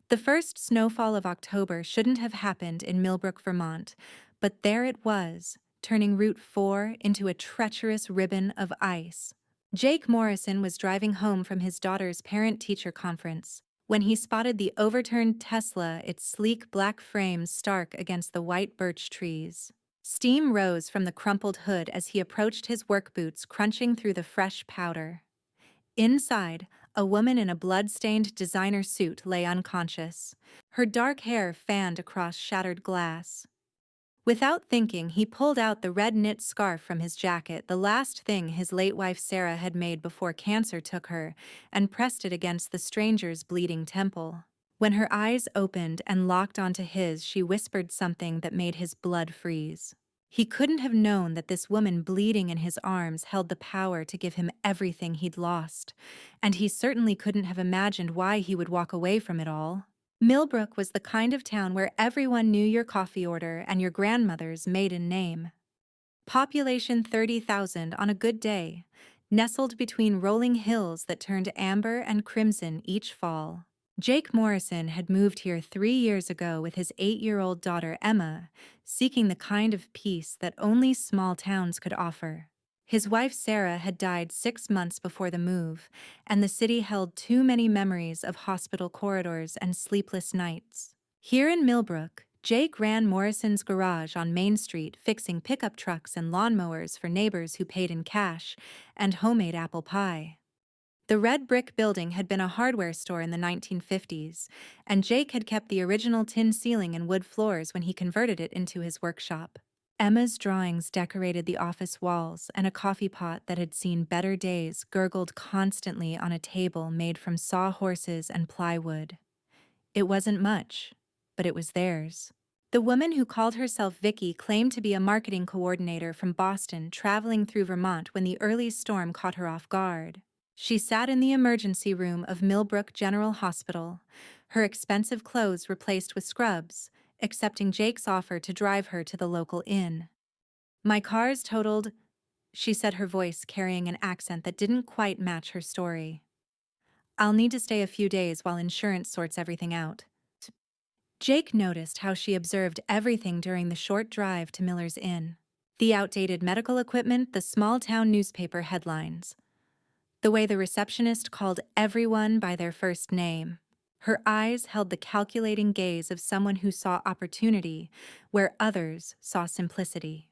The first snowfall of October shouldn't have happened in Millbrook, Vermont, but there it was, turning Route 4 into a treacherous ribbon of ice. Jake Morrison was driving home from his daughter's parent-teacher conference when he spotted the overturned Tesla, its sleek black frames stark against the white birch trees. Steam rose from the crumpled hood as he approached his work boots crunching through the fresh powder. Inside, a woman in a blood-stained designer suit lay unconscious, her dark hair fanned across shattered glass. Without thinking, he pulled out the red knit scarf from his jacket, the last thing his late wife Sarah had made before cancer took her, and pressed it against the stranger's bleeding temple. When her eyes opened and locked onto his, she whispered something that made his blood freeze. He couldn't have known that this woman bleeding in his arms held the power to give him everything he'd lost, and he certainly couldn't have imagined why he would walk away from it all. Millbrook was the kind of town where everyone knew your coffee order and your grandmother's maiden name. Population 30,000 on a good day, nestled between rolling hills that turned amber and crimson each fall. Jake Morrison had moved here 3 years ago with his 8-year-old daughter Emma, seeking the kind of peace that only small towns could offer. His wife Sarah had died 6 months before the move, and the city held too many memories of hospital corridors and sleepless nights. Here in Millbrook, Jake ran Morrison's garage on Main Street, fixing pickup trucks and lawnmowers for neighbors who paid in cash, and homemade apple pie. The red brick building had been a hardware store in the 1950s, and Jake had kept the original tin ceiling and wood floors when he converted it into his workshop. Emma's drawings decorated the office walls, and a coffee pot that had seen better days gurgled constantly on a table made from sawhorses and plywood. It wasn't much, but it was theirs. The woman who called herself Vicky claimed to be a marketing coordinator from Boston traveling through Vermont when the early storm caught her off guard. She sat in the emergency room of Millbrook General Hospital, her expensive clothes replaced with scrubs, accepting Jake's offer to drive her to the local inn. "My car's totaled," she said, her voice carrying an accent that didn't quite match her story. "I'll need to stay a few days while insurance sorts everything out." Jake noticed how she observed everything during the short drive to Miller's Inn. The outdated medical equipment, the small-town newspaper headlines. The way the receptionist called everyone by their first name. Her eyes held the calculating gaze of someone who saw opportunity where others saw simplicity.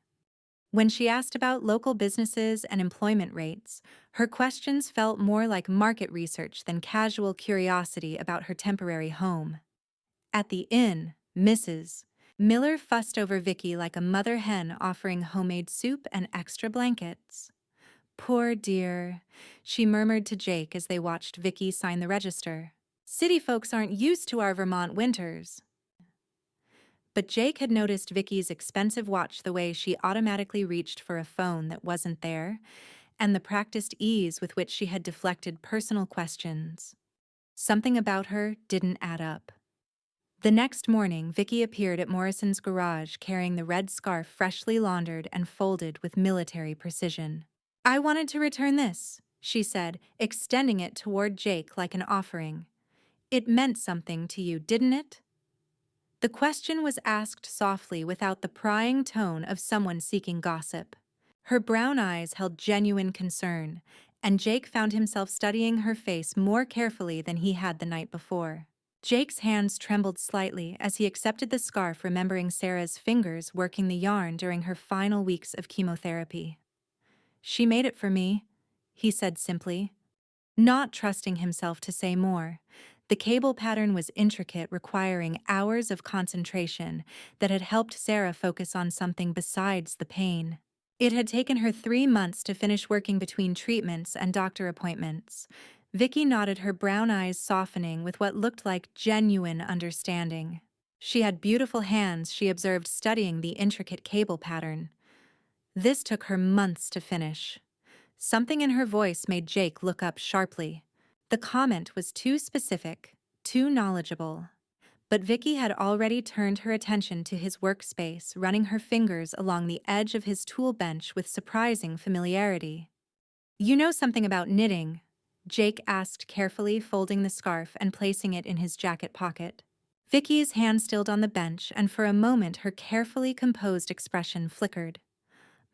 When she asked about local businesses and employment rates, her questions felt more like market research than casual curiosity about her temporary home. At the inn, Mrs. Miller fussed over Vicky like a mother hen offering homemade soup and extra blankets. "Poor dear," she murmured to Jake as they watched Vicky sign the register. "City folks aren't used to our Vermont winters." But Jake had noticed Vicky's expensive watch, the way she automatically reached for a phone that wasn't there, and the practiced ease with which she had deflected personal questions. Something about her didn't add up. The next morning, Vicky appeared at Morrison's garage carrying the red scarf freshly laundered and folded with military precision. "I wanted to return this," she said, extending it toward Jake like an offering. "It meant something to you, didn't it?" The question was asked softly, without the prying tone of someone seeking gossip. Her brown eyes held genuine concern, and Jake found himself studying her face more carefully than he had the night before. Jake's hands trembled slightly as he accepted the scarf, remembering Sarah's fingers working the yarn during her final weeks of chemotherapy. "She made it for me," he said simply, not trusting himself to say more. The cable pattern was intricate, requiring hours of concentration that had helped Sarah focus on something besides the pain. It had taken her 3 months to finish working between treatments and doctor appointments. Vicky nodded, her brown eyes softening with what looked like genuine understanding. She had beautiful hands, she observed, studying the intricate cable pattern. This took her months to finish. Something in her voice made Jake look up sharply. The comment was too specific, too knowledgeable. But Vicky had already turned her attention to his workspace, running her fingers along the edge of his tool bench with surprising familiarity. "You know something about knitting?" Jake asked carefully, folding the scarf and placing it in his jacket pocket. Vicky's hand stilled on the bench, and for a moment her carefully composed expression flickered.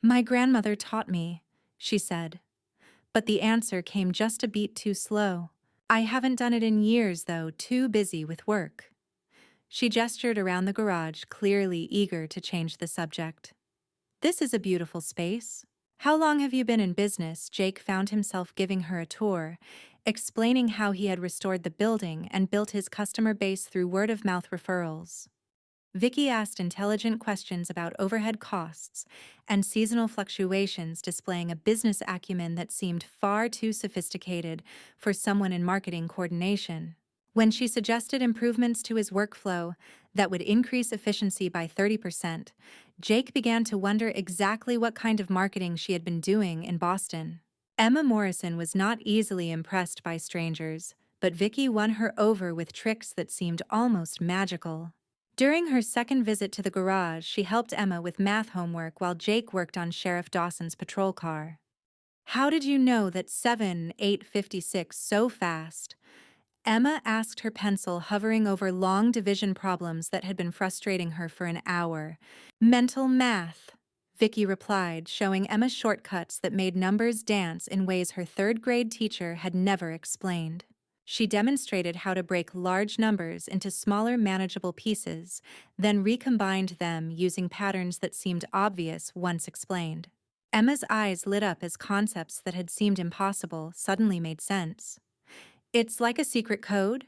"My grandmother taught me," she said. But the answer came just a beat too slow. "I haven't done it in years, though, too busy with work." She gestured around the garage, clearly eager to change the subject. "This is a beautiful space. How long have you been in business?" Jake found himself giving her a tour, explaining how he had restored the building and built his customer base through word-of-mouth referrals. Vicky asked intelligent questions about overhead costs and seasonal fluctuations, displaying a business acumen that seemed far too sophisticated for someone in marketing coordination. When she suggested improvements to his workflow that would increase efficiency by 30%, Jake began to wonder exactly what kind of marketing she had been doing in Boston. Emma Morrison was not easily impressed by strangers, but Vicky won her over with tricks that seemed almost magical. During her second visit to the garage, she helped Emma with math homework while Jake worked on Sheriff Dawson's patrol car. "How did you know that 7,856 so fast?" Emma asked, her pencil hovering over long division problems that had been frustrating her for an hour. "Mental math," Vicky replied, showing Emma shortcuts that made numbers dance in ways her third-grade teacher had never explained. She demonstrated how to break large numbers into smaller, manageable pieces, then recombined them using patterns that seemed obvious once explained. Emma's eyes lit up as concepts that had seemed impossible suddenly made sense. "It's like a secret code?"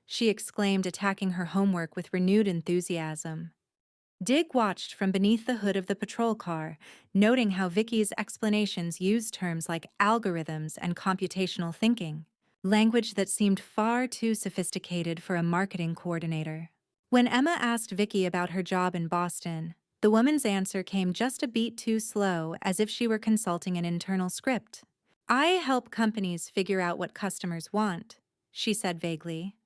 she exclaimed, attacking her homework with renewed enthusiasm. Dig watched from beneath the hood of the patrol car, noting how Vicky's explanations used terms like algorithms and computational thinking, language that seemed far too sophisticated for a marketing coordinator. When Emma asked Vicky about her job in Boston, the woman's answer came just a beat too slow, as if she were consulting an internal script. "I help companies figure out what customers want," she said vaguely.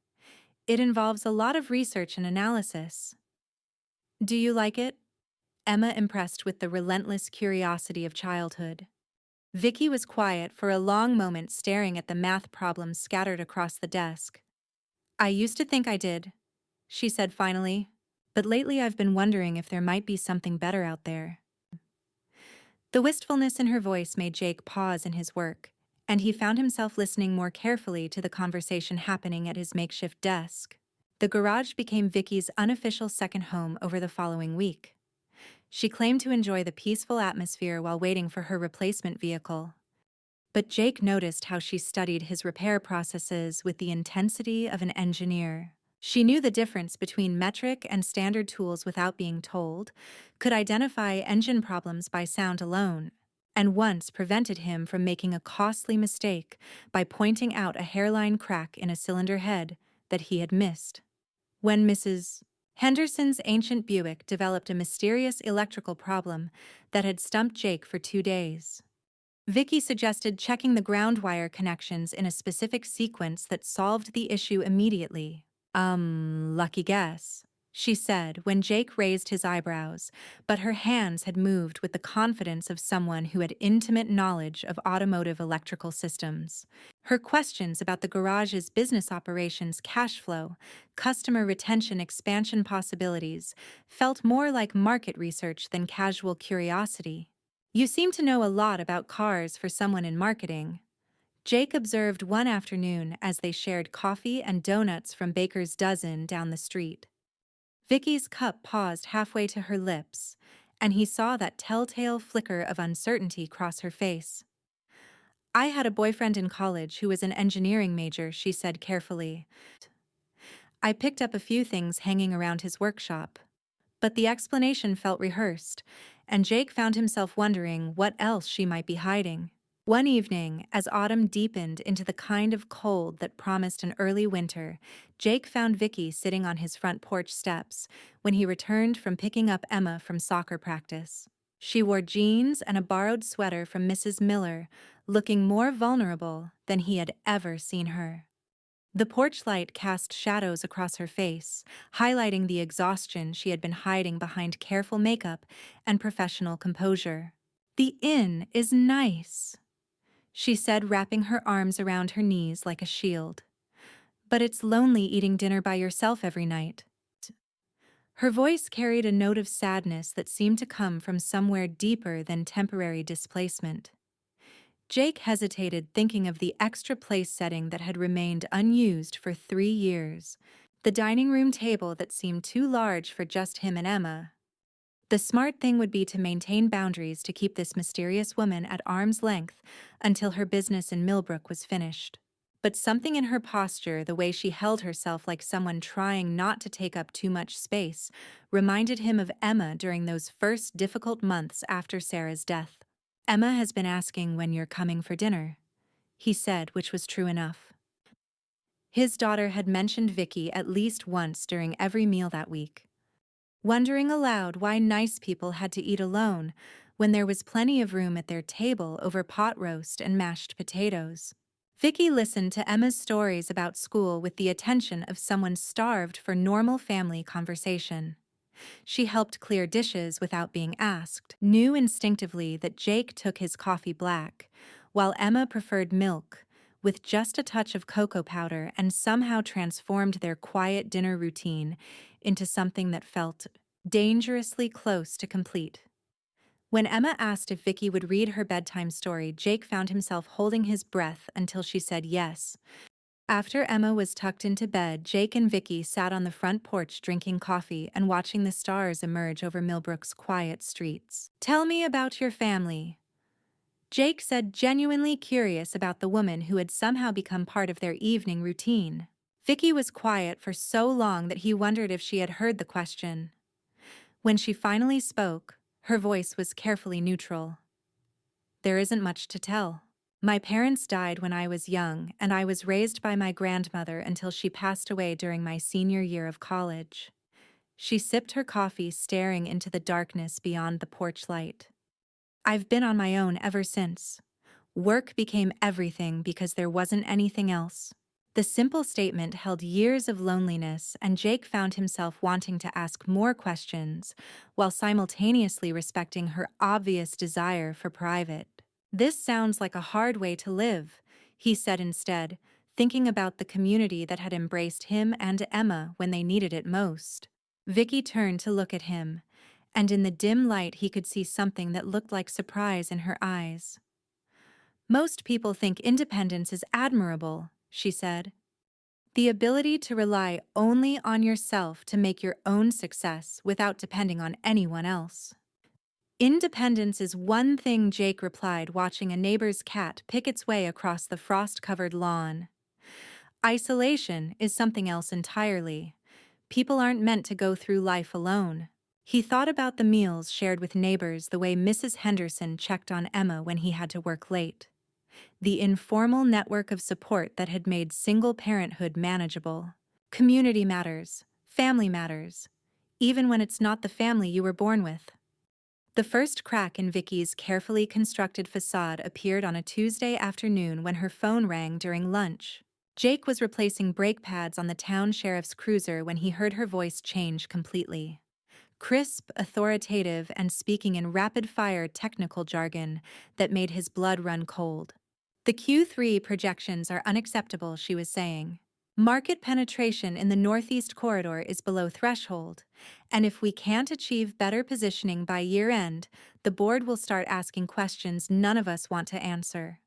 "It involves a lot of research and analysis." "Do you like it?" Emma impressed with the relentless curiosity of childhood. Vicky was quiet for a long moment, staring at the math problems scattered across the desk. "I used to think I did," she said finally, "but lately I've been wondering if there might be something better out there." The wistfulness in her voice made Jake pause in his work, and he found himself listening more carefully to the conversation happening at his makeshift desk. The garage became Vicky's unofficial second home over the following week. She claimed to enjoy the peaceful atmosphere while waiting for her replacement vehicle. But Jake noticed how she studied his repair processes with the intensity of an engineer. She knew the difference between metric and standard tools without being told, could identify engine problems by sound alone, and once prevented him from making a costly mistake by pointing out a hairline crack in a cylinder head that he had missed. When Mrs. Henderson's ancient Buick developed a mysterious electrical problem that had stumped Jake for 2 days, Vicky suggested checking the ground wire connections in a specific sequence that solved the issue immediately. Lucky guess," she said when Jake raised his eyebrows, but her hands had moved with the confidence of someone who had intimate knowledge of automotive electrical systems. Her questions about the garage's business operations, cash flow, customer retention, expansion possibilities felt more like market research than casual curiosity. "You seem to know a lot about cars for someone in marketing," Jake observed one afternoon as they shared coffee and donuts from Baker's Dozen down the street. Vicky's cup paused halfway to her lips, and he saw that telltale flicker of uncertainty cross her face. "I had a boyfriend in college who was an engineering major," she said carefully. "I picked up a few things hanging around his workshop." But the explanation felt rehearsed, and Jake found himself wondering what else she might be hiding. One evening, as autumn deepened into the kind of cold that promised an early winter, Jake found Vicky sitting on his front porch steps when he returned from picking up Emma from soccer practice. She wore jeans and a borrowed sweater from Mrs. Miller, looking more vulnerable than he had ever seen her. The porch light cast shadows across her face, highlighting the exhaustion she had been hiding behind careful makeup and professional composure. "The inn is nice," she said, wrapping her arms around her knees like a shield. "But it's lonely eating dinner by yourself every night." Her voice carried a note of sadness that seemed to come from somewhere deeper than temporary displacement. Jake hesitated, thinking of the extra place setting that had remained unused for 3 years. The dining room table that seemed too large for just him and Emma. The smart thing would be to maintain boundaries to keep this mysterious woman at arm's length until her business in Millbrook was finished. But something in her posture, the way she held herself like someone trying not to take up too much space, reminded him of Emma during those first difficult months after Sarah's death. "Emma has been asking when you're coming for dinner," he said, which was true enough. His daughter had mentioned Vicky at least once during every meal that week, wondering aloud why nice people had to eat alone when there was plenty of room at their table over pot roast and mashed potatoes. Vicky listened to Emma's stories about school with the attention of someone starved for normal family conversation. She helped clear dishes without being asked, knew instinctively that Jake took his coffee black, while Emma preferred milk, with just a touch of cocoa powder, and somehow transformed their quiet dinner routine into something that felt dangerously close to complete. When Emma asked if Vicky would read her bedtime story, Jake found himself holding his breath until she said yes. After Emma was tucked into bed, Jake and Vicky sat on the front porch drinking coffee and watching the stars emerge over Millbrook's quiet streets. "Tell me about your family," Jake said, genuinely curious about the woman who had somehow become part of their evening routine. Vicky was quiet for so long that he wondered if she had heard the question. When she finally spoke, her voice was carefully neutral. "There isn't much to tell. My parents died when I was young, and I was raised by my grandmother until she passed away during my senior year of college." She sipped her coffee, staring into the darkness beyond the porch light. "I've been on my own ever since. Work became everything because there wasn't anything else." The simple statement held years of loneliness, and Jake found himself wanting to ask more questions, while simultaneously respecting her obvious desire for private. "This sounds like a hard way to live," he said instead, thinking about the community that had embraced him and Emma when they needed it most. Vicky turned to look at him, and in the dim light he could see something that looked like surprise in her eyes. "Most people think independence is admirable," she said. "The ability to rely only on yourself to make your own success without depending on anyone else." "Independence is one thing," Jake replied, watching a neighbor's cat pick its way across the frost-covered lawn. "Isolation is something else entirely. People aren't meant to go through life alone." He thought about the meals shared with neighbors, the way Mrs. Henderson checked on Emma when he had to work late. The informal network of support that had made single parenthood manageable. Community matters, family matters, even when it's not the family you were born with. The first crack in Vicky's carefully constructed facade appeared on a Tuesday afternoon when her phone rang during lunch. Jake was replacing brake pads on the town sheriff's cruiser when he heard her voice change completely. Crisp, authoritative, and speaking in rapid-fire technical jargon that made his blood run cold. "The Q3 projections are unacceptable," she was saying. "Market penetration in the Northeast Corridor is below threshold, and if we can't achieve better positioning by year-end, the board will start asking questions none of us want to answer."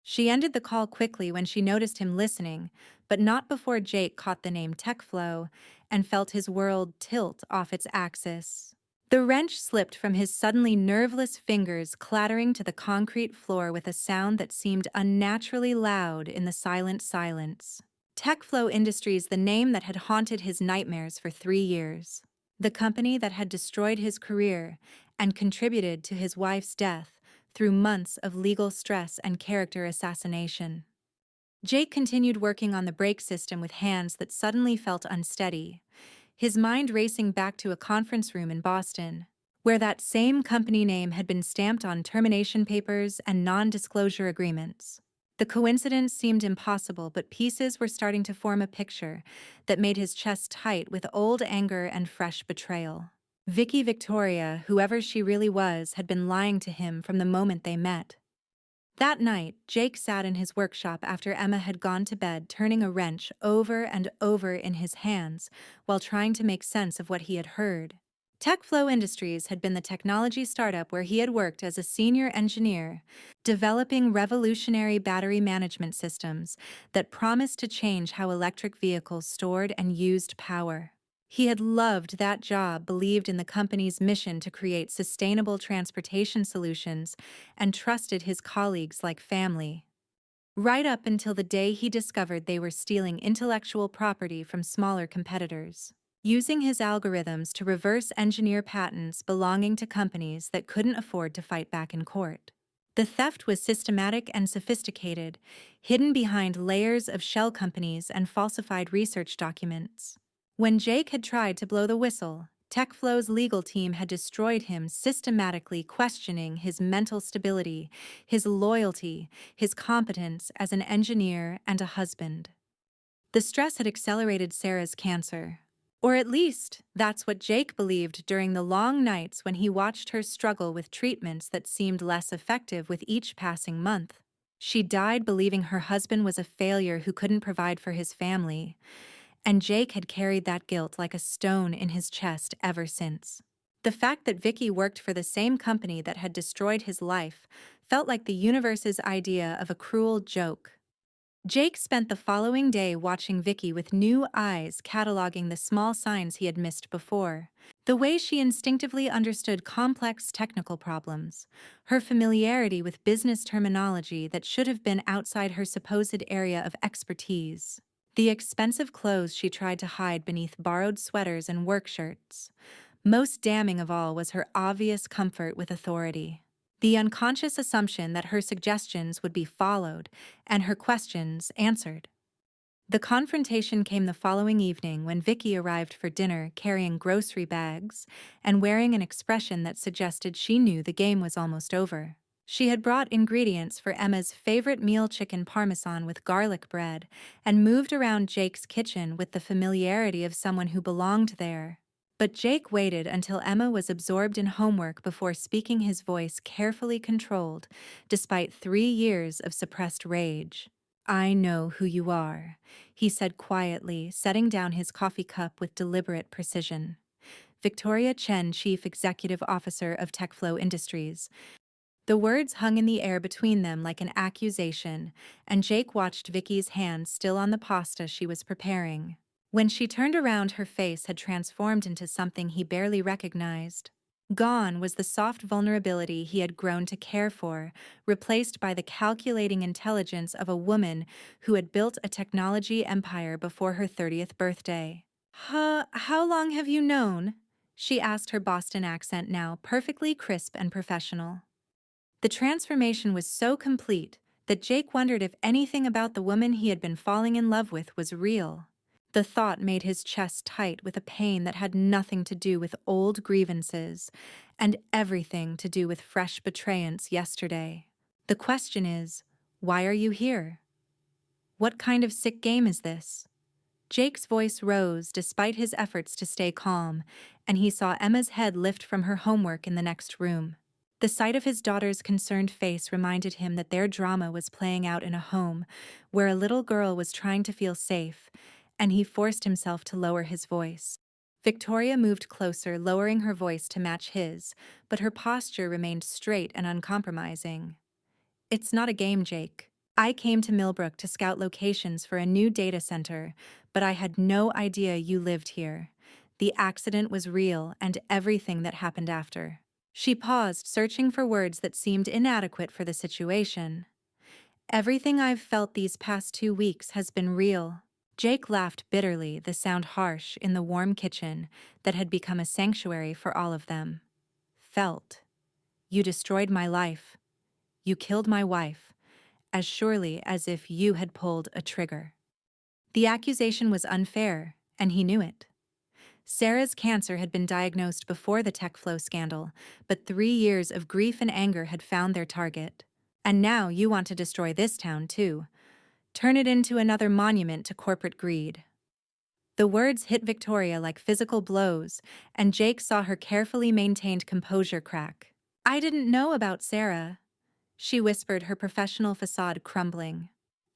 She ended the call quickly when she noticed him listening, but not before Jake caught the name TechFlow and felt his world tilt off its axis. The wrench slipped from his suddenly nerveless fingers, clattering to the concrete floor with a sound that seemed unnaturally loud in the silent silence. TechFlow Industries, the name that had haunted his nightmares for 3 years. The company that had destroyed his career and contributed to his wife's death through months of legal stress and character assassination. Jake continued working on the brake system with hands that suddenly felt unsteady, his mind racing back to a conference room in Boston, where that same company name had been stamped on termination papers and non-disclosure agreements. The coincidence seemed impossible, but pieces were starting to form a picture that made his chest tight with old anger and fresh betrayal. Victoria, whoever she really was, had been lying to him from the moment they met. That night, Jake sat in his workshop after Emma had gone to bed, turning a wrench over and over in his hands while trying to make sense of what he had heard. TechFlow Industries had been the technology startup where he had worked as a senior engineer, developing revolutionary battery management systems that promised to change how electric vehicles stored and used power. He had loved that job, believed in the company's mission to create sustainable transportation solutions, and trusted his colleagues like family. Right up until the day he discovered they were stealing intellectual property from smaller competitors, using his algorithms to reverse engineer patents belonging to companies that couldn't afford to fight back in court. The theft was systematic and sophisticated, hidden behind layers of shell companies and falsified research documents. When Jake had tried to blow the whistle, TechFlow's legal team had destroyed him, systematically questioning his mental stability, his loyalty, his competence as an engineer and a husband. The stress had accelerated Sarah's cancer. Or at least, that's what Jake believed during the long nights when he watched her struggle with treatments that seemed less effective with each passing month. She died believing her husband was a failure who couldn't provide for his family, and Jake had carried that guilt like a stone in his chest ever since. The fact that Vicky worked for the same company that had destroyed his life felt like the universe's idea of a cruel joke. Jake spent the following day watching Vicky with new eyes, cataloging the small signs he had missed before. The way she instinctively understood complex technical problems, her familiarity with business terminology that should have been outside her supposed area of expertise. The expensive clothes she tried to hide beneath borrowed sweaters and work shirts. Most damning of all was her obvious comfort with authority. The unconscious assumption that her suggestions would be followed and her questions answered. The confrontation came the following evening when Vicky arrived for dinner carrying grocery bags and wearing an expression that suggested she knew the game was almost over. She had brought ingredients for Emma's favorite meal, chicken parmesan with garlic bread, and moved around Jake's kitchen with the familiarity of someone who belonged there. But Jake waited until Emma was absorbed in homework before speaking, his voice carefully controlled, despite 3 years of suppressed rage. "I know who you are," he said quietly, setting down his coffee cup with deliberate precision. "Victoria Chen, Chief Executive Officer of TechFlow Industries." The words hung in the air between them like an accusation, and Jake watched Vicky's hand still on the pasta she was preparing. When she turned around, her face had transformed into something he barely recognized. Gone was the soft vulnerability he had grown to care for, replaced by the calculating intelligence of a woman who had built a technology empire before her 30th birthday. How long have you known?" she asked, her Boston accent now perfectly crisp and professional. The transformation was so complete that Jake wondered if anything about the woman he had been falling in love with was real. The thought made his chest tight with a pain that had nothing to do with old grievances and everything to do with fresh betrayance yesterday. "The question is, why are you here? What kind of sick game is this?" Jake's voice rose despite his efforts to stay calm, and he saw Emma's head lift from her homework in the next room. The sight of his daughter's concerned face reminded him that their drama was playing out in a home where a little girl was trying to feel safe, and he forced himself to lower his voice. Victoria moved closer, lowering her voice to match his, but her posture remained straight and uncompromising. "It's not a game, Jake. I came to Millbrook to scout locations for a new data center, but I had no idea you lived here. The accident was real, and everything that happened after." She paused, searching for words that seemed inadequate for the situation. "Everything I've felt these past 2 weeks has been real." Jake laughed bitterly, the sound harsh in the warm kitchen that had become a sanctuary for all of them. "Felt. You destroyed my life. You killed my wife, as surely as if you had pulled a trigger." The accusation was unfair, and he knew it. Sarah's cancer had been diagnosed before the TechFlow scandal, but 3 years of grief and anger had found their target. And now you want to destroy this town too. Turn it into another monument to corporate greed. The words hit Victoria like physical blows, and Jake saw her carefully maintained composure crack. "I didn't know about Sarah." she whispered, her professional facade crumbling.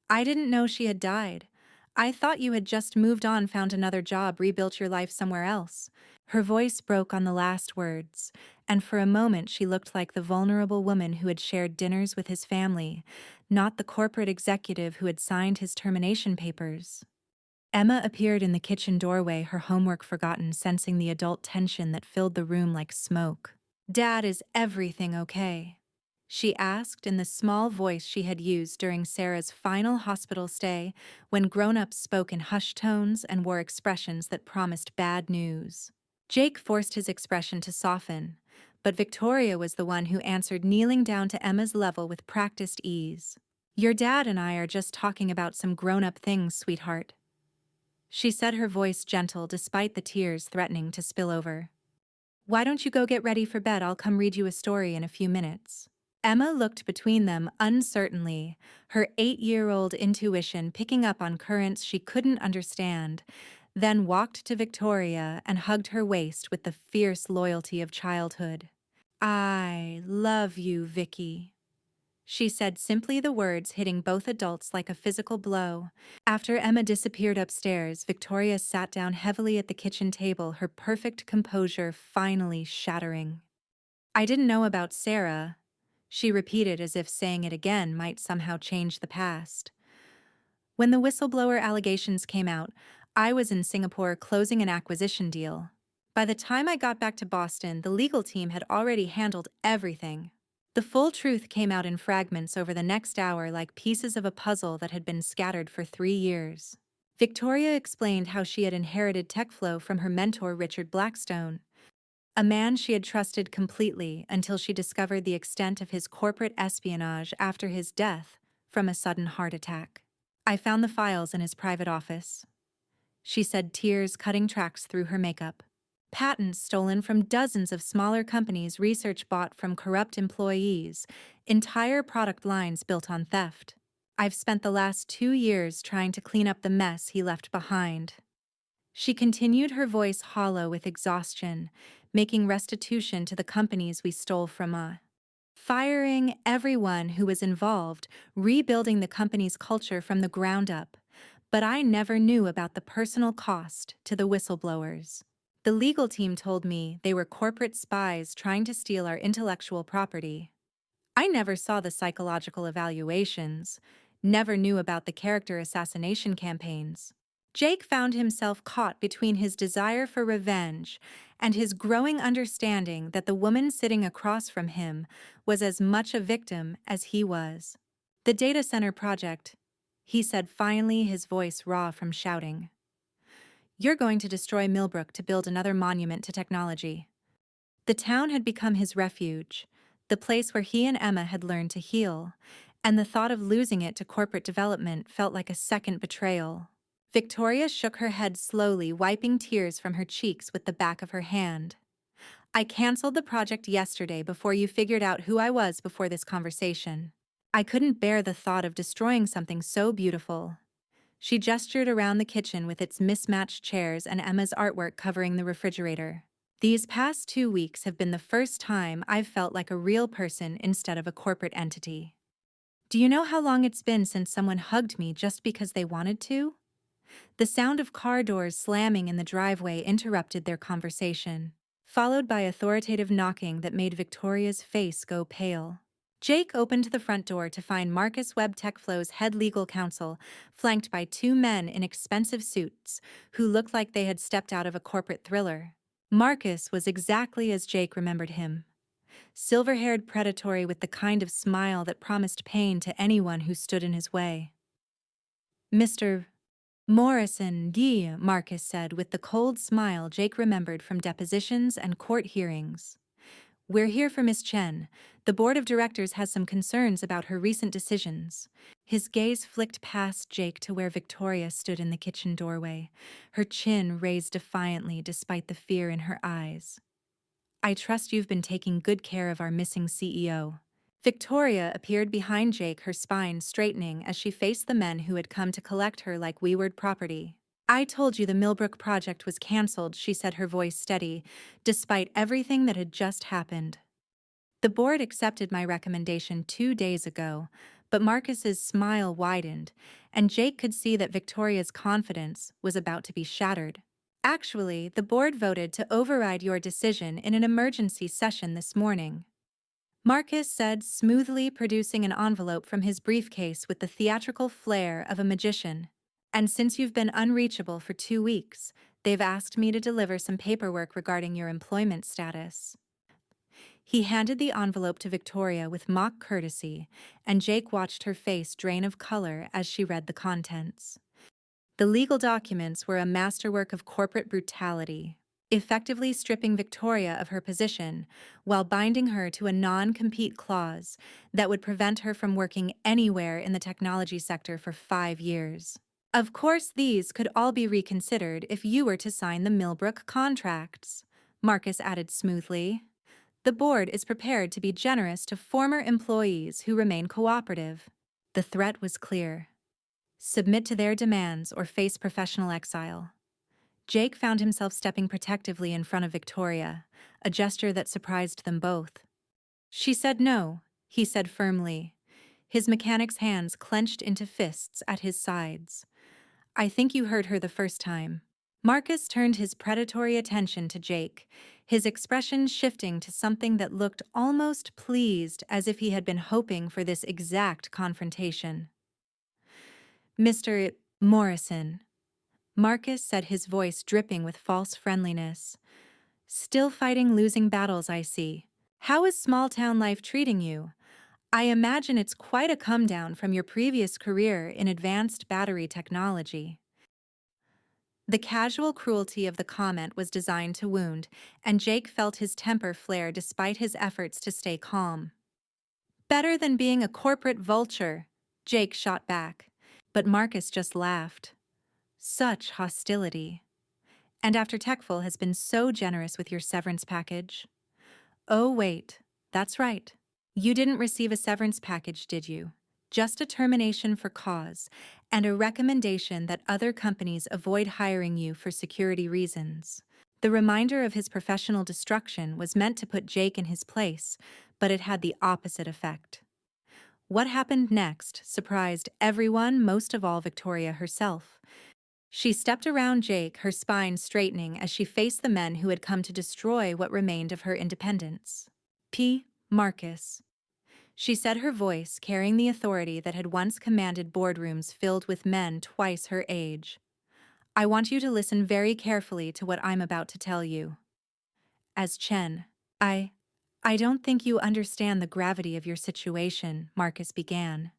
I didn't know she had died. I thought you had just moved on, found another job, rebuilt your life somewhere else. Her voice broke on the last words, and for a moment she looked like the vulnerable woman who had shared dinners with his family, not the corporate executive who had signed his termination papers. Emma appeared in the kitchen doorway, her homework forgotten, sensing the adult tension that filled the room like smoke. Dad, is everything okay? She asked in the small voice she had used during Sarah's final hospital stay, when grown-ups spoke in hushed tones and wore expressions that promised bad news. Jake forced his expression to soften, but Victoria was the one who answered, kneeling down to Emma's level with practiced ease. Your dad and I are just talking about some grown-up things, sweetheart. She said, her voice gentle despite the tears threatening to spill over. Why don't you go get ready for bed? I'll come read you a story in a few minutes. Emma looked between them uncertainly, her 8-year-old intuition picking up on currents she couldn't understand, then walked to Victoria and hugged her waist with the fierce loyalty of childhood. I love you, Vicky. She said simply, the words hitting both adults like a physical blow. After Emma disappeared upstairs, Victoria sat down heavily at the kitchen table, her perfect composure finally shattering. I didn't know about Sarah, she repeated, as if saying it again might somehow change the past. When the whistleblower allegations came out, I was in Singapore closing an acquisition deal. By the time I got back to Boston, the legal team had already handled everything. The full truth came out in fragments over the next hour, like pieces of a puzzle that had been scattered for 3 years. Victoria explained how she had inherited TechFlow from her mentor Richard Blackstone, a man she had trusted completely until she discovered the extent of his corporate espionage after his death from a sudden heart attack. I found the files in his private office, she said, tears cutting tracks through her makeup. Patents stolen from dozens of smaller companies, research bought from corrupt employees, entire product lines built on theft. I've spent the last 2 years trying to clean up the mess he left behind. She continued, her voice hollow with exhaustion, making restitution to the companies we stole from, firing everyone who was involved, rebuilding the company's culture from the ground up. But I never knew about the personal cost to the whistleblowers. The legal team told me they were corporate spies trying to steal our intellectual property. I never saw the psychological evaluations, never knew about the character assassination campaigns. Jake found himself caught between his desire for revenge and his growing understanding that the woman sitting across from him was as much a victim as he was. The data center project, he said finally, his voice raw from shouting. You're going to destroy Millbrook to build another monument to technology. The town had become his refuge, the place where he and Emma had learned to heal, and the thought of losing it to corporate development felt like a second betrayal. Victoria shook her head slowly, wiping tears from her cheeks with the back of her hand. I canceled the project yesterday before you figured out who I was before this conversation. I couldn't bear the thought of destroying something so beautiful. She gestured around the kitchen with its mismatched chairs and Emma's artwork covering the refrigerator. These past 2 weeks have been the first time I've felt like a real person instead of a corporate entity. Do you know how long it's been since someone hugged me just because they wanted to? The sound of car doors slamming in the driveway interrupted their conversation, followed by authoritative knocking that made Victoria's face go pale. Jake opened the front door to find Marcus Webb, TechFlow's head legal counsel, flanked by 2 men in expensive suits who looked like they had stepped out of a corporate thriller. Marcus was exactly as Jake remembered him. Silver-haired, predatory, with the kind of smile that promised pain to anyone who stood in his way. Mr. Morrison, Marcus said with the cold smile Jake remembered from depositions and court hearings. We're here for Miss Chen. The board of directors has some concerns about her recent decisions. His gaze flicked past Jake to where Victoria stood in the kitchen doorway, her chin raised defiantly despite the fear in her eyes. I trust you've been taking good care of our missing CEO. Victoria appeared behind Jake, her spine straightening as she faced the men who had come to collect her like wayward property. I told you the Millbrook project was cancelled, she said, her voice steady, despite everything that had just happened. The board accepted my recommendation 2 days ago, but Marcus's smile widened, and Jake could see that Victoria's confidence was about to be shattered. Actually, the board voted to override your decision in an emergency session this morning. Marcus said, smoothly producing an envelope from his briefcase with the theatrical flair of a magician. And since you've been unreachable for 2 weeks, they've asked me to deliver some paperwork regarding your employment status. He handed the envelope to Victoria with mock courtesy, and Jake watched her face drain of color as she read the contents. The legal documents were a masterwork of corporate brutality, effectively stripping Victoria of her position while binding her to a non-compete clause that would prevent her from working anywhere in the technology sector for 5 years. Of course, these could all be reconsidered if you were to sign the Millbrook contracts, Marcus added smoothly. The board is prepared to be generous to former employees who remain cooperative. The threat was clear. Submit to their demands or face professional exile. Jake found himself stepping protectively in front of Victoria, a gesture that surprised them both. She said no, he said firmly. His mechanic's hands clenched into fists at his sides. I think you heard her the first time. Marcus turned his predatory attention to Jake, his expression shifting to something that looked almost pleased, as if he had been hoping for this exact confrontation. Mr. Morrison, Marcus said, his voice dripping with false friendliness. Still fighting losing battles, I see. How is small-town life treating you? I imagine it's quite a come-down from your previous career in advanced battery technology. The casual cruelty of the comment was designed to wound, and Jake felt his temper flare despite his efforts to stay calm. Better than being a corporate vulture, Jake shot back. But Marcus just laughed. Such hostility. And after Techful has been so generous with your severance package. Oh, wait, that's right. You didn't receive a severance package, did you? Just a termination for cause and a recommendation that other companies avoid hiring you for security reasons. The reminder of his professional destruction was meant to put Jake in his place, but it had the opposite effect. What happened next surprised everyone, most of all Victoria herself. She stepped around Jake, her spine straightening as she faced the men who had come to destroy what remained of her independence. Marcus. She said, her voice carrying the authority that had once commanded boardrooms filled with men twice her age. I want you to listen very carefully to what I'm about to tell you. As Chen, I don't think you understand the gravity of your situation, Marcus began.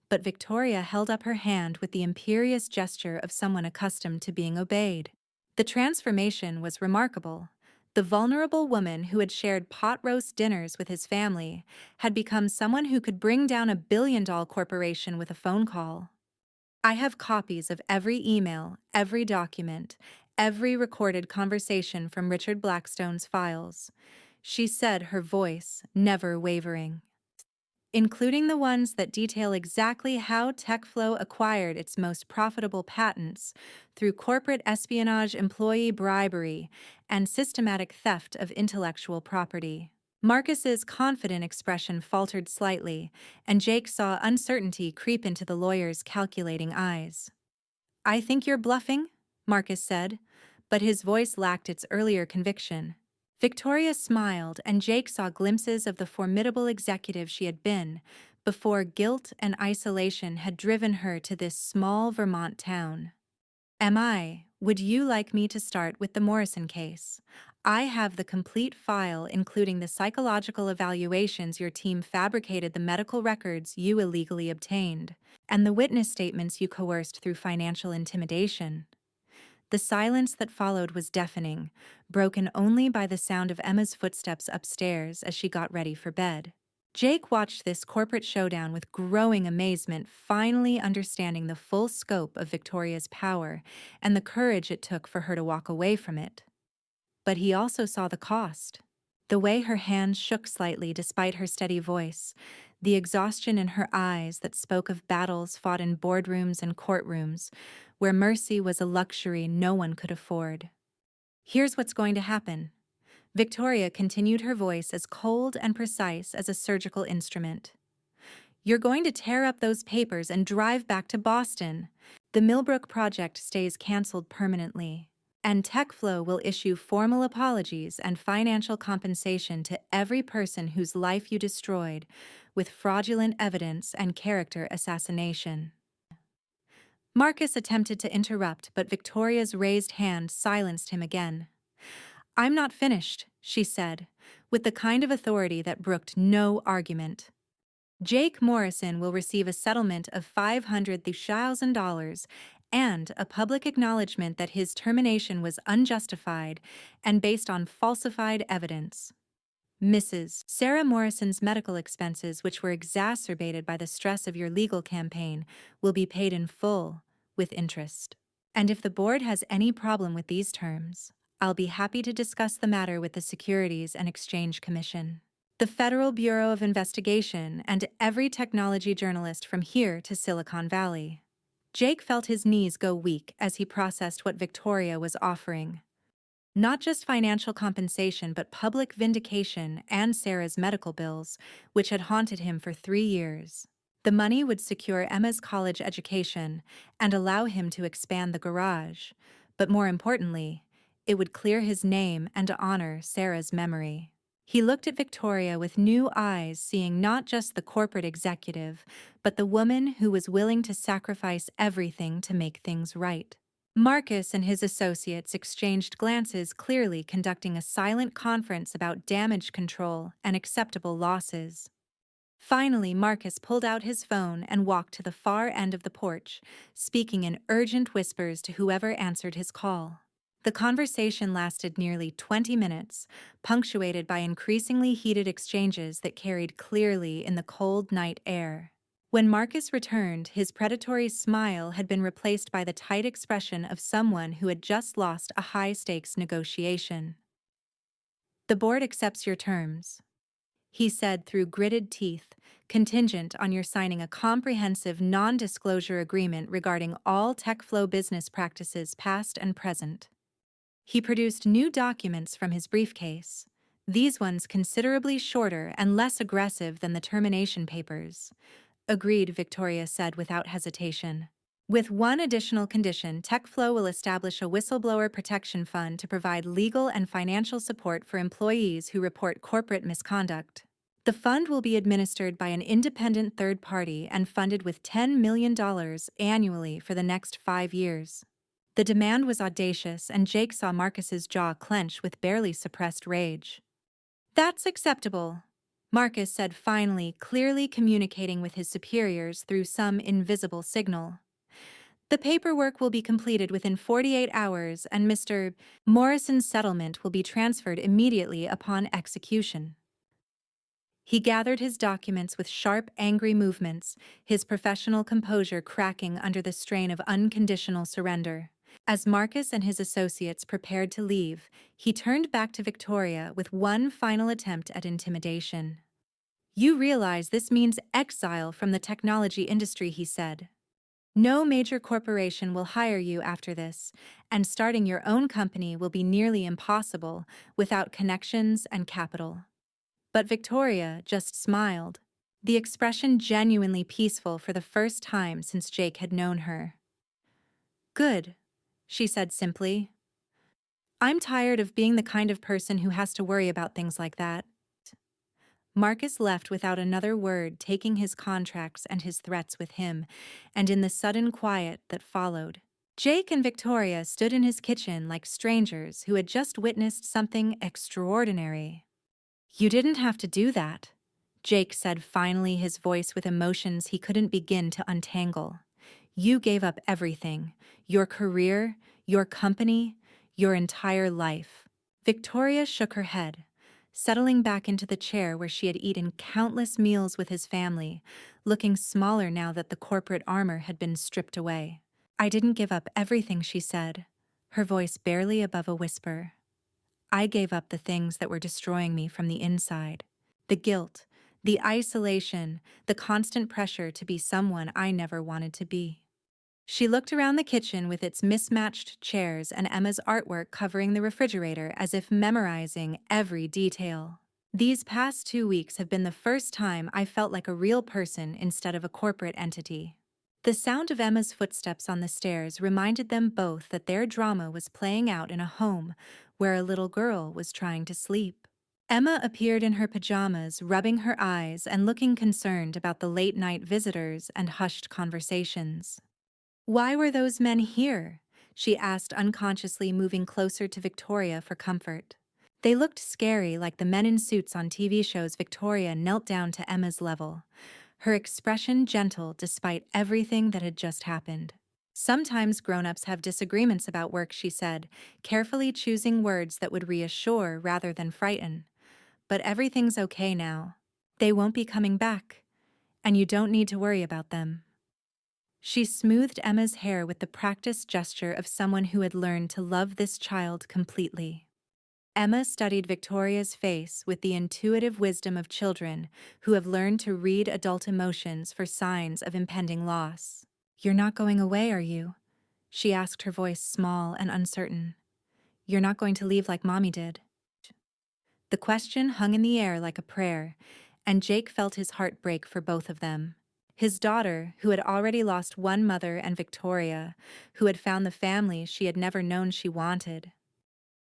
But Victoria held up her hand with the imperious gesture of someone accustomed to being obeyed. The transformation was remarkable. The vulnerable woman who had shared pot roast dinners with his family had become someone who could bring down a billion-dollar corporation with a phone call. I have copies of every email, every document, every recorded conversation from Richard Blackstone's files, she said, her voice never wavering. Including the ones that detail exactly how TechFlow acquired its most profitable patents through corporate espionage, employee bribery, and systematic theft of intellectual property. Marcus's confident expression faltered slightly, and Jake saw uncertainty creep into the lawyer's calculating eyes. I think you're bluffing, Marcus said, but his voice lacked its earlier conviction. Victoria smiled, and Jake saw glimpses of the formidable executive she had been before guilt and isolation had driven her to this small Vermont town. Would you like me to start with the Morrison case? I have the complete file, including the psychological evaluations your team fabricated, the medical records you illegally obtained, and the witness statements you coerced through financial intimidation. The silence that followed was deafening, broken only by the sound of Emma's footsteps upstairs as she got ready for bed. Jake watched this corporate showdown with growing amazement, finally understanding the full scope of Victoria's power and the courage it took for her to walk away from it. But he also saw the cost. The way her hands shook slightly despite her steady voice, the exhaustion in her eyes that spoke of battles fought in boardrooms and courtrooms, where mercy was a luxury no one could afford. Here's what's going to happen. Victoria continued, her voice as cold and precise as a surgical instrument. You're going to tear up those papers and drive back to Boston. The Millbrook project stays canceled permanently, and TechFlow will issue formal apologies and financial compensation to every person whose life you destroyed with fraudulent evidence and character assassination. Marcus attempted to interrupt, but Victoria's raised hand silenced him again. I'm not finished, she said, with the kind of authority that brooked no argument. Jake Morrison will receive a settlement of $500,000 and a public acknowledgement that his termination was unjustified and based on falsified evidence. Mrs. Sarah Morrison's medical expenses, which were exacerbated by the stress of your legal campaign, will be paid in full, with interest. And if the board has any problem with these terms, I'll be happy to discuss the matter with the Securities and Exchange Commission, the Federal Bureau of Investigation, and every technology journalist from here to Silicon Valley. Jake felt his knees go weak as he processed what Victoria was offering. Not just financial compensation, but public vindication and Sarah's medical bills, which had haunted him for 3 years. The money would secure Emma's college education and allow him to expand the garage, but more importantly, it would clear his name and honor Sarah's memory. He looked at Victoria with new eyes, seeing not just the corporate executive, but the woman who was willing to sacrifice everything to make things right. Marcus and his associates exchanged glances, clearly conducting a silent conference about damage control and acceptable losses. Finally, Marcus pulled out his phone and walked to the far end of the porch, speaking in urgent whispers to whoever answered his call. The conversation lasted nearly 20 minutes, punctuated by increasingly heated exchanges that carried clearly in the cold night air. When Marcus returned, his predatory smile had been replaced by the tight expression of someone who had just lost a high-stakes negotiation. The board accepts your terms, he said through gritted teeth, contingent on your signing a comprehensive non-disclosure agreement regarding all TechFlow business practices past and present. He produced new documents from his briefcase, these ones considerably shorter and less aggressive than the termination papers. Agreed, Victoria said without hesitation. With one additional condition, TechFlow will establish a whistleblower protection fund to provide legal and financial support for employees who report corporate misconduct. The fund will be administered by an independent third party and funded with $10 million annually for the next 5 years. The demand was audacious, and Jake saw Marcus's jaw clench with barely suppressed rage. That's acceptable, Marcus said finally, clearly communicating with his superiors through some invisible signal. The paperwork will be completed within 48 hours, and Mr. Morrison's settlement will be transferred immediately upon execution. He gathered his documents with sharp, angry movements, his professional composure cracking under the strain of unconditional surrender. As Marcus and his associates prepared to leave, he turned back to Victoria with one final attempt at intimidation. You realize this means exile from the technology industry, he said. No major corporation will hire you after this, and starting your own company will be nearly impossible without connections and capital. But Victoria just smiled, the expression genuinely peaceful for the first time since Jake had known her. Good, she said simply. I'm tired of being the kind of person who has to worry about things like that. Marcus left without another word, taking his contracts and his threats with him, and in the sudden quiet that followed, Jake and Victoria stood in his kitchen like strangers who had just witnessed something extraordinary. You didn't have to do that, Jake said finally, his voice with emotions he couldn't begin to untangle. You gave up everything, your career, your company, your entire life. Victoria shook her head, settling back into the chair where she had eaten countless meals with his family, looking smaller now that the corporate armor had been stripped away. I didn't give up everything, she said, her voice barely above a whisper. I gave up the things that were destroying me from the inside. The guilt, the isolation, the constant pressure to be someone I never wanted to be. She looked around the kitchen with its mismatched chairs and Emma's artwork covering the refrigerator as if memorizing every detail. These past 2 weeks have been the first time I felt like a real person instead of a corporate entity. The sound of Emma's footsteps on the stairs reminded them both that their drama was playing out in a home where a little girl was trying to sleep. Emma appeared in her pajamas, rubbing her eyes and looking concerned about the late-night visitors and hushed conversations. "Why were those men here?" she asked, unconsciously moving closer to Victoria for comfort. They looked scary, like the men in suits on TV shows. Victoria knelt down to Emma's level, her expression gentle despite everything that had just happened. "Sometimes grown-ups have disagreements about work," she said, carefully choosing words that would reassure rather than frighten. "But everything's okay now. They won't be coming back, and you don't need to worry about them." She smoothed Emma's hair with the practiced gesture of someone who had learned to love this child completely. Emma studied Victoria's face with the intuitive wisdom of children who have learned to read adult emotions for signs of impending loss. "You're not going away, are you?" she asked, her voice small and uncertain. "You're not going to leave like Mommy did?" The question hung in the air like a prayer, and Jake felt his heart break for both of them. His daughter, who had already lost one mother, and Victoria, who had found the family she had never known she wanted.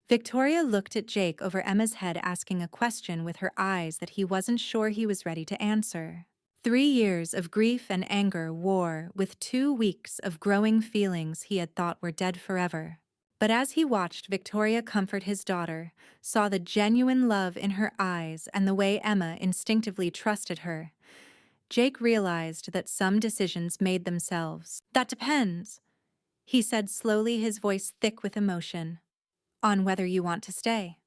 Victoria looked at Jake over Emma's head, asking a question with her eyes that he wasn't sure he was ready to answer. 3 years of grief and anger war with 2 weeks of growing feelings he had thought were dead forever. But as he watched Victoria comfort his daughter, saw the genuine love in her eyes and the way Emma instinctively trusted her, Jake realized that some decisions made themselves. "That depends," he said slowly, his voice thick with emotion, "on whether you want to stay."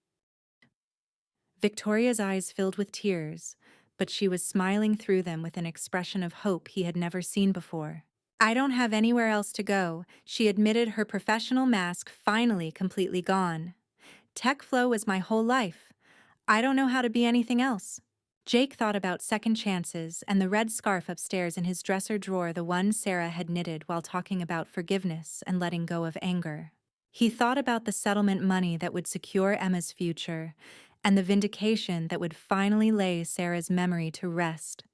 Victoria's eyes filled with tears, but she was smiling through them with an expression of hope he had never seen before. "I don't have anywhere else to go," she admitted, her professional mask finally completely gone. "Tech flow was my whole life. I don't know how to be anything else." Jake thought about second chances and the red scarf upstairs in his dresser drawer, the one Sarah had knitted while talking about forgiveness and letting go of anger. He thought about the settlement money that would secure Emma's future and the vindication that would finally lay Sarah's memory to rest.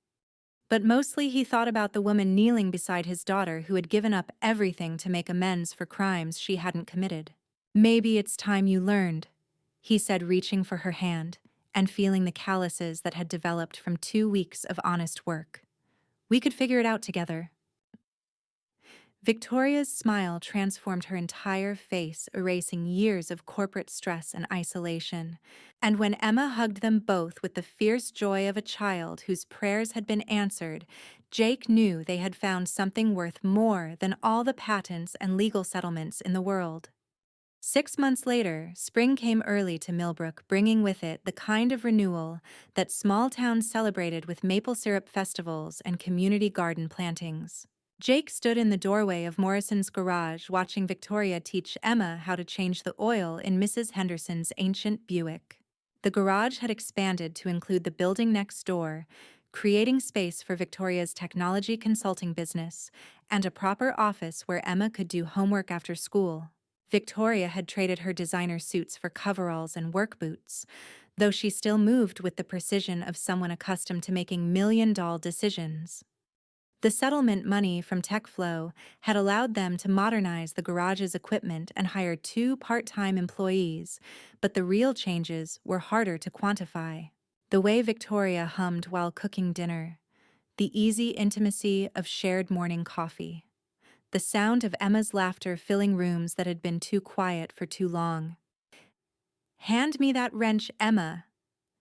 But mostly he thought about the woman kneeling beside his daughter who had given up everything to make amends for crimes she hadn't committed. "Maybe it's time you learned," he said, reaching for her hand and feeling the calluses that had developed from 2 weeks of honest work. "We could figure it out together." Victoria's smile transformed her entire face, erasing years of corporate stress and isolation. And when Emma hugged them both with the fierce joy of a child whose prayers had been answered, Jake knew they had found something worth more than all the patents and legal settlements in the world. 6 months later, spring came early to Millbrook, bringing with it the kind of renewal that small towns celebrated with maple syrup festivals and community garden plantings. Jake stood in the doorway of Morrison's garage, watching Victoria teach Emma how to change the oil in Mrs. Henderson's ancient Buick. The garage had expanded to include the building next door, creating space for Victoria's technology consulting business and a proper office where Emma could do homework after school. Victoria had traded her designer suits for coveralls and work boots, though she still moved with the precision of someone accustomed to making million-dollar decisions. The settlement money from TechFlow had allowed them to modernize the garage's equipment and hire 2 part-time employees, but the real changes were harder to quantify. The way Victoria hummed while cooking dinner, the easy intimacy of shared morning coffee, the sound of Emma's laughter filling rooms that had been too quiet for too long. "Hand me that wrench, Emma,"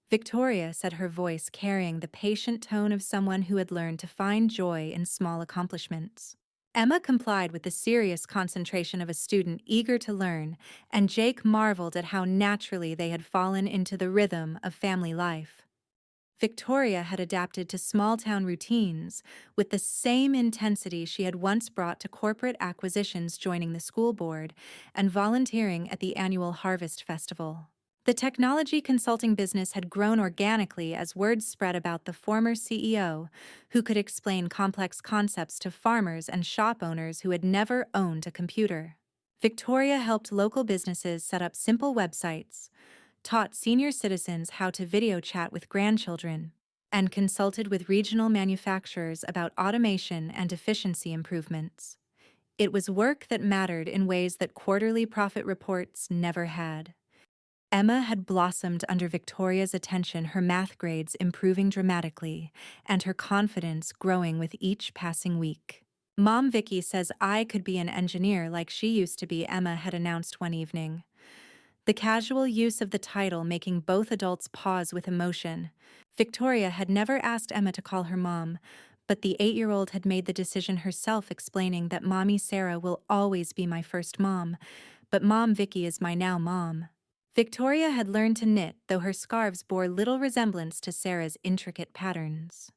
Victoria said, her voice carrying the patient tone of someone who had learned to find joy in small accomplishments. Emma complied with the serious concentration of a student eager to learn, and Jake marveled at how naturally they had fallen into the rhythm of family life. Victoria had adapted to small-town routines with the same intensity she had once brought to corporate acquisitions, joining the school board and volunteering at the annual Harvest Festival. The technology consulting business had grown organically as word spread about the former CEO, who could explain complex concepts to farmers and shop owners who had never owned a computer. Victoria helped local businesses set up simple websites, taught senior citizens how to video chat with grandchildren, and consulted with regional manufacturers about automation and efficiency improvements. It was work that mattered in ways that quarterly profit reports never had. Emma had blossomed under Victoria's attention, her math grades improving dramatically, and her confidence growing with each passing week. Mom Vicky says I could be an engineer like she used to be, Emma had announced one evening. The casual use of the title making both adults pause with emotion. Victoria had never asked Emma to call her mom, but the 8-year-old had made the decision herself, explaining that Mommy Sarah will always be my first mom, but Mom Vicky is my now mom. Victoria had learned to knit, though her scarves bore little resemblance to Sarah's intricate patterns.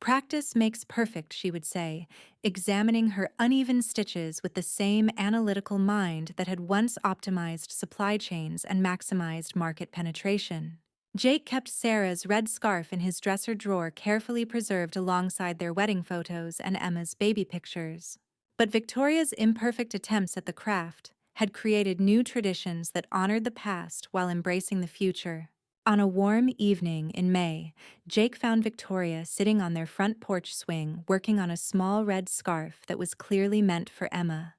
Practice makes perfect, she would say, examining her uneven stitches with the same analytical mind that had once optimized supply chains and maximized market penetration. Jake kept Sarah's red scarf in his dresser drawer, carefully preserved alongside their wedding photos and Emma's baby pictures. But Victoria's imperfect attempts at the craft had created new traditions that honored the past while embracing the future. On a warm evening in May, Jake found Victoria sitting on their front porch swing, working on a small red scarf that was clearly meant for Emma.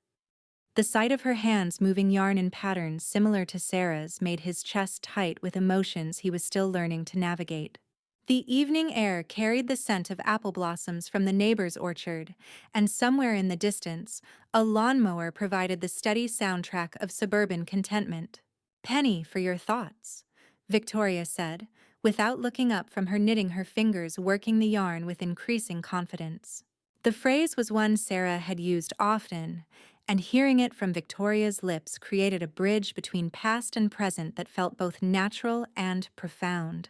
The sight of her hands moving yarn in patterns similar to Sarah's made his chest tight with emotions he was still learning to navigate. The evening air carried the scent of apple blossoms from the neighbor's orchard, and somewhere in the distance, a lawnmower provided the steady soundtrack of suburban contentment. "Penny for your thoughts," Victoria said, without looking up from her knitting, her fingers working the yarn with increasing confidence. The phrase was one Sarah had used often, and hearing it from Victoria's lips created a bridge between past and present that felt both natural and profound.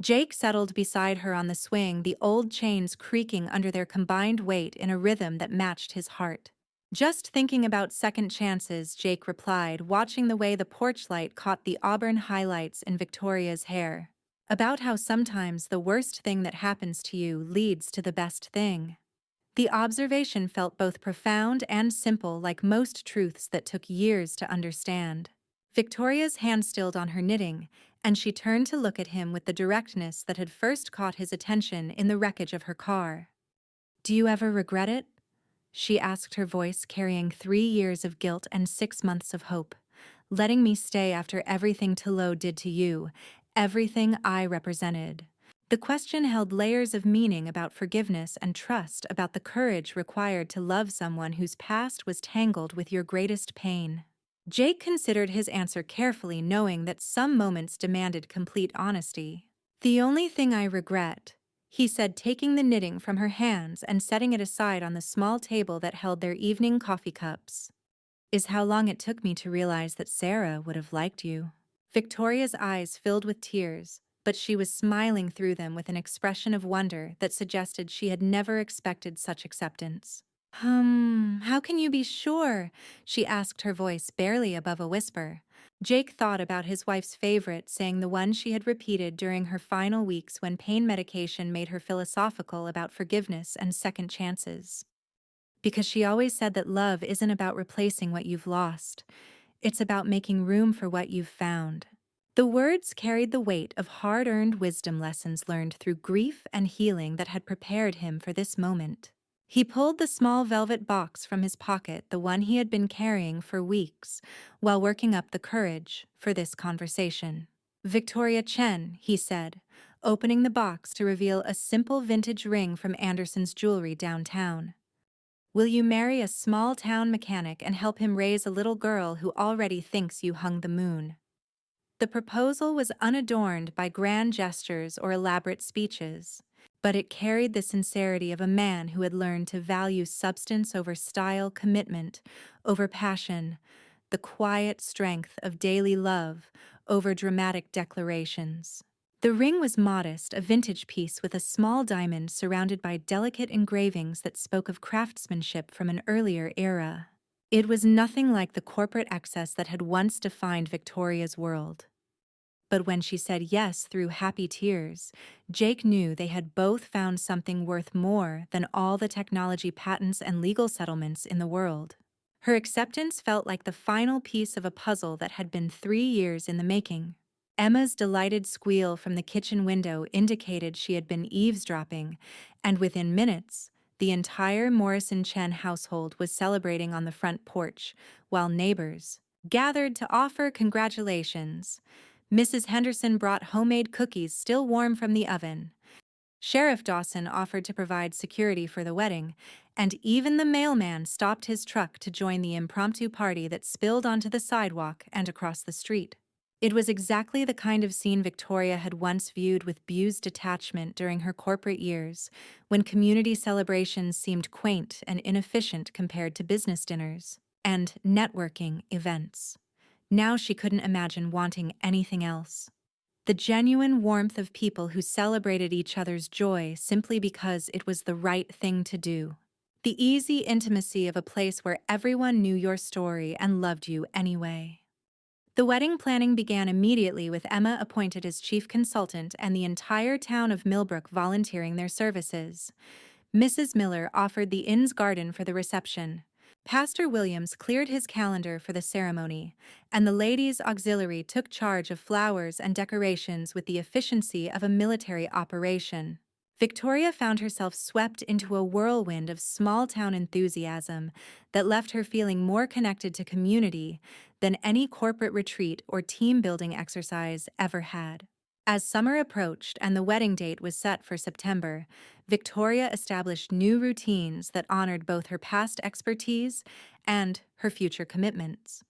Jake settled beside her on the swing, the old chains creaking under their combined weight in a rhythm that matched his heart. "Just thinking about second chances," Jake replied, watching the way the porch light caught the auburn highlights in Victoria's hair. "About how sometimes the worst thing that happens to you leads to the best thing." The observation felt both profound and simple, like most truths that took years to understand. Victoria's hand stilled on her knitting, and she turned to look at him with the directness that had first caught his attention in the wreckage of her car. "Do you ever regret it?" she asked, her voice carrying 3 years of guilt and 6 months of hope. "Letting me stay after everything Tilo did to you, everything I represented." The question held layers of meaning about forgiveness and trust, about the courage required to love someone whose past was tangled with your greatest pain. Jake considered his answer carefully, knowing that some moments demanded complete honesty. "The only thing I regret," he said, taking the knitting from her hands and setting it aside on the small table that held their evening coffee cups, "is how long it took me to realize that Sarah would have liked you." Victoria's eyes filled with tears, but she was smiling through them with an expression of wonder that suggested she had never expected such acceptance. How can you be sure?" she asked, her voice barely above a whisper. Jake thought about his wife's favorite saying, the one she had repeated during her final weeks when pain medication made her philosophical about forgiveness and second chances. "Because she always said that love isn't about replacing what you've lost. It's about making room for what you've found." The words carried the weight of hard-earned wisdom, lessons learned through grief and healing that had prepared him for this moment. He pulled the small velvet box from his pocket, the one he had been carrying for weeks, while working up the courage for this conversation. "Victoria Chen," he said, opening the box to reveal a simple vintage ring from Anderson's jewelry downtown. "Will you marry a small-town mechanic and help him raise a little girl who already thinks you hung the moon?" The proposal was unadorned by grand gestures or elaborate speeches, but it carried the sincerity of a man who had learned to value substance over style, commitment over passion, the quiet strength of daily love over dramatic declarations. The ring was modest, a vintage piece with a small diamond surrounded by delicate engravings that spoke of craftsmanship from an earlier era. It was nothing like the corporate excess that had once defined Victoria's world. But when she said yes through happy tears, Jake knew they had both found something worth more than all the technology patents and legal settlements in the world. Her acceptance felt like the final piece of a puzzle that had been 3 years in the making. Emma's delighted squeal from the kitchen window indicated she had been eavesdropping, and within minutes, the entire Morrison Chen household was celebrating on the front porch, while neighbors gathered to offer congratulations. Mrs. Henderson brought homemade cookies still warm from the oven. Sheriff Dawson offered to provide security for the wedding, and even the mailman stopped his truck to join the impromptu party that spilled onto the sidewalk and across the street. It was exactly the kind of scene Victoria had once viewed with bemused detachment during her corporate years, when community celebrations seemed quaint and inefficient compared to business dinners and networking events. Now she couldn't imagine wanting anything else. The genuine warmth of people who celebrated each other's joy simply because it was the right thing to do. The easy intimacy of a place where everyone knew your story and loved you anyway. The wedding planning began immediately with Emma appointed as chief consultant and the entire town of Millbrook volunteering their services. Mrs. Miller offered the inn's garden for the reception. Pastor Williams cleared his calendar for the ceremony, and the ladies' auxiliary took charge of flowers and decorations with the efficiency of a military operation. Victoria found herself swept into a whirlwind of small-town enthusiasm that left her feeling more connected to community than any corporate retreat or team-building exercise ever had. As summer approached and the wedding date was set for September, Victoria established new routines that honored both her past expertise and her future commitments.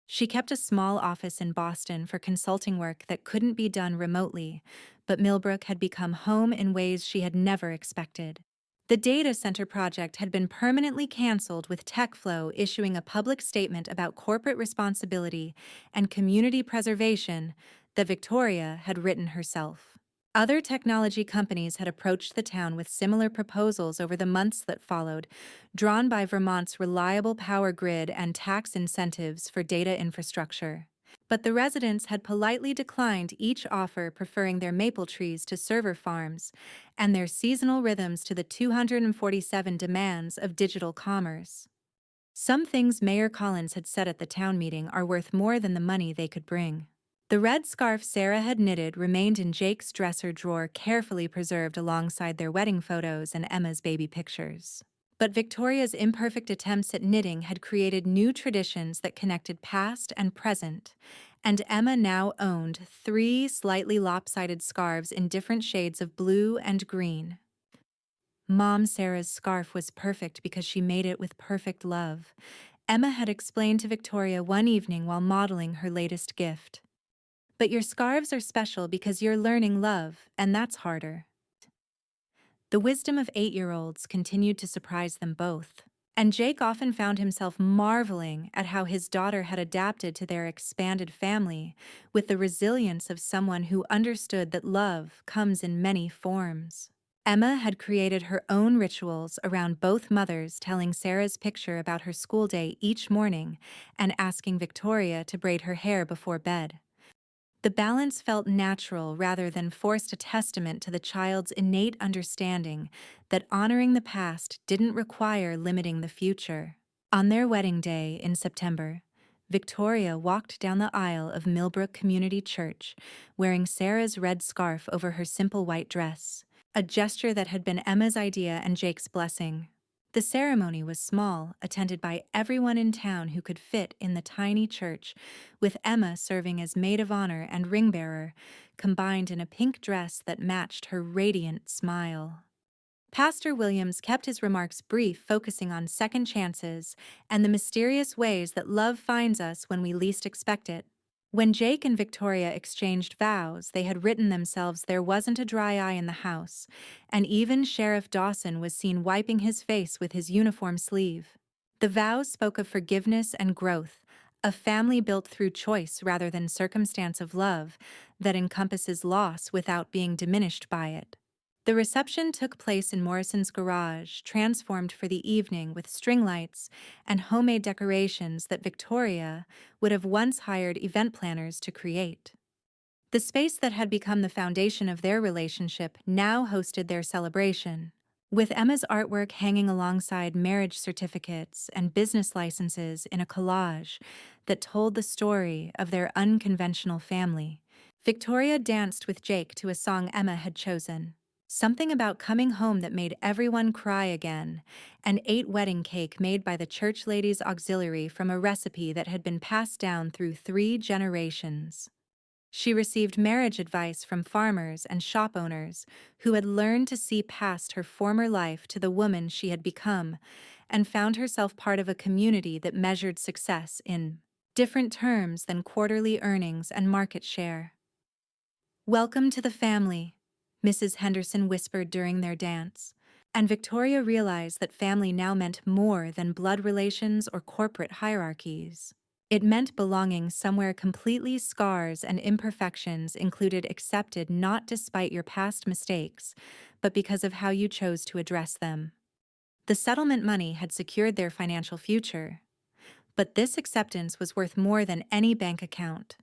She kept a small office in Boston for consulting work that couldn't be done remotely, but Millbrook had become home in ways she had never expected. The data center project had been permanently canceled, with TechFlow issuing a public statement about corporate responsibility and community preservation that Victoria had written herself. Other technology companies had approached the town with similar proposals over the months that followed, drawn by Vermont's reliable power grid and tax incentives for data infrastructure. But the residents had politely declined each offer, preferring their maple trees to server farms and their seasonal rhythms to the 247 demands of digital commerce. Some things Mayor Collins had said at the town meeting are worth more than the money they could bring. The red scarf Sarah had knitted remained in Jake's dresser drawer, carefully preserved alongside their wedding photos and Emma's baby pictures. But Victoria's imperfect attempts at knitting had created new traditions that connected past and present, and Emma now owned 3 slightly lopsided scarves in different shades of blue and green. Mom Sarah's scarf was perfect because she made it with perfect love, Emma had explained to Victoria one evening while modeling her latest gift. But your scarves are special because you're learning love, and that's harder. The wisdom of 8-year-olds continued to surprise them both, and Jake often found himself marveling at how his daughter had adapted to their expanded family with the resilience of someone who understood that love comes in many forms. Emma had created her own rituals around both mothers, telling Sarah's picture about her school day each morning and asking Victoria to braid her hair before bed. The balance felt natural rather than forced, a testament to the child's innate understanding that honoring the past didn't require limiting the future. On their wedding day in September, Victoria walked down the aisle of Millbrook Community Church, wearing Sarah's red scarf over her simple white dress, a gesture that had been Emma's idea and Jake's blessing. The ceremony was small, attended by everyone in town who could fit in the tiny church, with Emma serving as maid of honor and ring bearer, combined in a pink dress that matched her radiant smile. Pastor Williams kept his remarks brief, focusing on second chances and the mysterious ways that love finds us when we least expect it. When Jake and Victoria exchanged vows they had written themselves, there wasn't a dry eye in the house, and even Sheriff Dawson was seen wiping his face with his uniform sleeve. The vows spoke of forgiveness and growth, a family built through choice rather than circumstance, of love that encompasses loss without being diminished by it. The reception took place in Morrison's garage, transformed for the evening with string lights and homemade decorations that Victoria would have once hired event planners to create. The space that had become the foundation of their relationship now hosted their celebration. With Emma's artwork hanging alongside marriage certificates and business licenses in a collage that told the story of their unconventional family, Victoria danced with Jake to a song Emma had chosen. Something about coming home that made everyone cry again, and ate wedding cake made by the church ladies' auxiliary from a recipe that had been passed down through 3 generations. She received marriage advice from farmers and shop owners who had learned to see past her former life to the woman she had become, and found herself part of a community that measured success in different terms than quarterly earnings and market share. "Welcome to the family," Mrs. Henderson whispered during their dance, and Victoria realized that family now meant more than blood relations or corporate hierarchies. It meant belonging somewhere completely. Scars and imperfections included accepted not despite your past mistakes, but because of how you chose to address them. The settlement money had secured their financial future, but this acceptance was worth more than any bank account.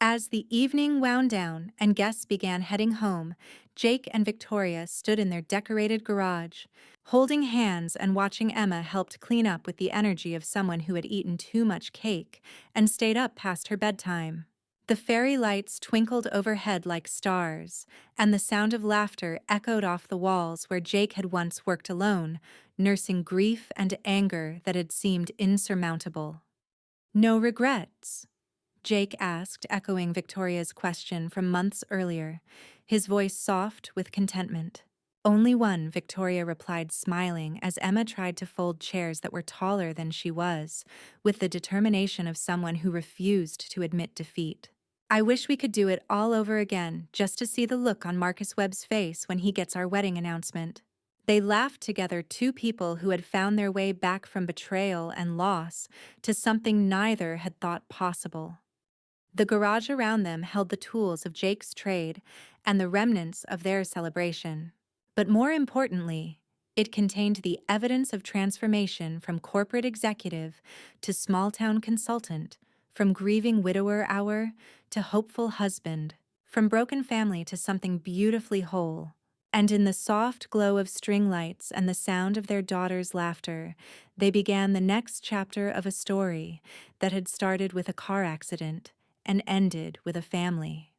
As the evening wound down and guests began heading home, Jake and Victoria stood in their decorated garage, holding hands and watching Emma helped clean up with the energy of someone who had eaten too much cake and stayed up past her bedtime. The fairy lights twinkled overhead like stars, and the sound of laughter echoed off the walls where Jake had once worked alone, nursing grief and anger that had seemed insurmountable. "No regrets?" Jake asked, echoing Victoria's question from months earlier, his voice soft with contentment. "Only one," Victoria replied, smiling as Emma tried to fold chairs that were taller than she was, with the determination of someone who refused to admit defeat. "I wish we could do it all over again, just to see the look on Marcus Webb's face when he gets our wedding announcement." They laughed together, two people who had found their way back from betrayal and loss to something neither had thought possible. The garage around them held the tools of Jake's trade and the remnants of their celebration. But more importantly, it contained the evidence of transformation from corporate executive to small-town consultant, from grieving widower hour to hopeful husband, from broken family to something beautifully whole. And in the soft glow of string lights and the sound of their daughter's laughter, they began the next chapter of a story that had started with a car accident and ended with a family.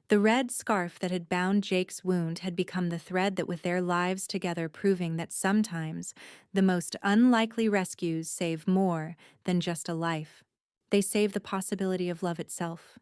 The red scarf that had bound Jake's wound had become the thread that with their lives together, proving that sometimes the most unlikely rescues save more than just a life. They save the possibility of love itself.